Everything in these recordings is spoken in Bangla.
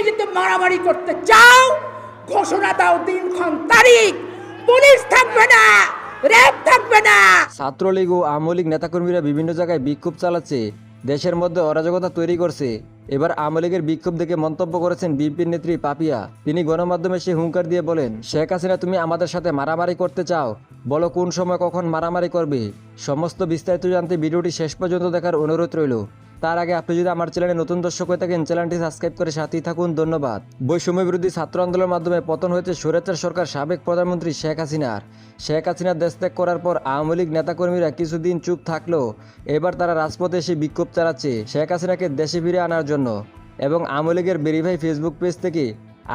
যদি মারামারি করতে চাও ঘোষণা দাও, দিনক্ষণ তারিখ। পুলিশ থাকবে না, র্যাব থাকবে না। ছাত্রলীগ ও আওয়ামী লীগ নেতাকর্মীরা বিভিন্ন জায়গায় বিক্ষোভ চালাচ্ছে, দেশের মধ্যে অরাজকতা তৈরি করছে। এবার আওয়ামী লীগের বিক্ষোভ দেখে মন্তব্য করেছেন বিএনপির নেত্রী পাপিয়া। তিনি গণমাধ্যমে সে হুঙ্কার দিয়ে বলেন, শেখ হাসিনা তুমি আমাদের সাথে মারামারি করতে চাও, বলো কোন সময় কখন মারামারি করবে। সমস্ত বিস্তারিত জানতে ভিডিওটি শেষ পর্যন্ত দেখার অনুরোধ রইল। তার আগে আপনি যদি আমার চ্যানেলে নতুন দর্শক হয়ে থাকেন, চ্যানেলটি সাবস্ক্রাইব করে সাথেই থাকুন। ধন্যবাদ। বৈষম্য বিরোধী ছাত্র আন্দোলনের মাধ্যমে পতন হয়েছে স্বৈরাচার সরকার সাবেক প্রধানমন্ত্রী শেখ হাসিনার। শেখ হাসিনা দেশ ত্যাগ করার পর আওয়ামী লীগ নেতাকর্মীরা কিছুদিন চুপ থাকলেও এবার তারা রাজপথে এসে বিক্ষোভ চালাচ্ছে শেখ হাসিনাকে দেশে ফিরে আনার জন্য। এবং আওয়ামী লীগের ভেরিফাই ফেসবুক পেজ থেকে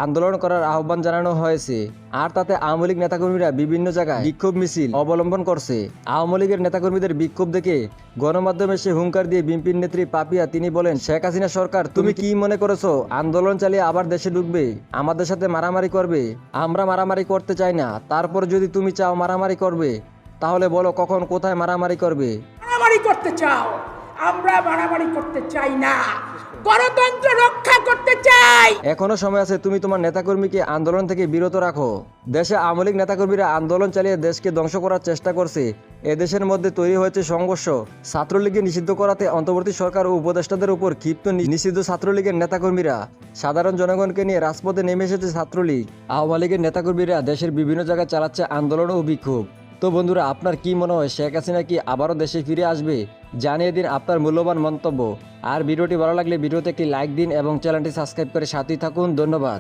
আন্দোলন করার আহ্বান জানানো হয়েছে। আর তাতে আওয়ামী লীগ নেতাকর্মীরা বিভিন্ন জায়গায় বিক্ষোভ মিছিল অবলম্বন করছে। আওয়ামী লীগের নেতাকর্মীদের বিক্ষোভ দেখে গণমাধ্যমে সে হুঙ্কার দিয়ে বিএনপির নেত্রী পাপিয়া তিনি বলেন, শেখ হাসিনা সরকার তুমি কি মনে করেছো আন্দোলন চালিয়ে আবার দেশে ঢুকবে, আমাদের সাথে মারামারি করবে? আমরা মারামারি করতে চাই না। তারপর যদি তুমি চাও মারামারি করবে, তাহলে বলো কখন কোথায় মারামারি করবে। মারামারি করতে চাও, আমরা মারামারি করতে চাই না, গণতন্ত্র রক্ষা করতে চাই। এখনো সময় আছে, তুমি তোমার নেতাকর্মীকে আন্দোলন থেকে বিরত রাখো। দেশে আওয়ামী লীগ নেতাকর্মীরা আন্দোলন চালিয়ে দেশকে ধ্বংস করার চেষ্টা করছে। এদেশের মধ্যে তৈরি হয়েছে সংঘর্ষ। ছাত্রলীগকে নিষিদ্ধ করাতে অন্তর্বর্তী সরকার ও উপদেষ্টাদের উপর ক্ষিপ্ত নিষিদ্ধ ছাত্রলীগের নেতাকর্মীরা সাধারণ জনগণকে নিয়ে রাজপথে নেমে এসেছে ছাত্রলীগ। আওয়ামী লীগের নেতাকর্মীরা দেশের বিভিন্ন জায়গায় চালাচ্ছে আন্দোলন ও বিক্ষোভ। তো বন্ধুরা, আপনার কি মনে হয় শেখ হাসিনা কি আবারও দেশে ফিরে আসবে? জানিয়ে দিন আপনার মূল্যবান মন্তব্য। আর ভিডিওটি ভালো লাগলে ভিডিওতে একটি লাইক দিন এবং চ্যানেলটি সাবস্ক্রাইব করে সাথেই থাকুন। ধন্যবাদ।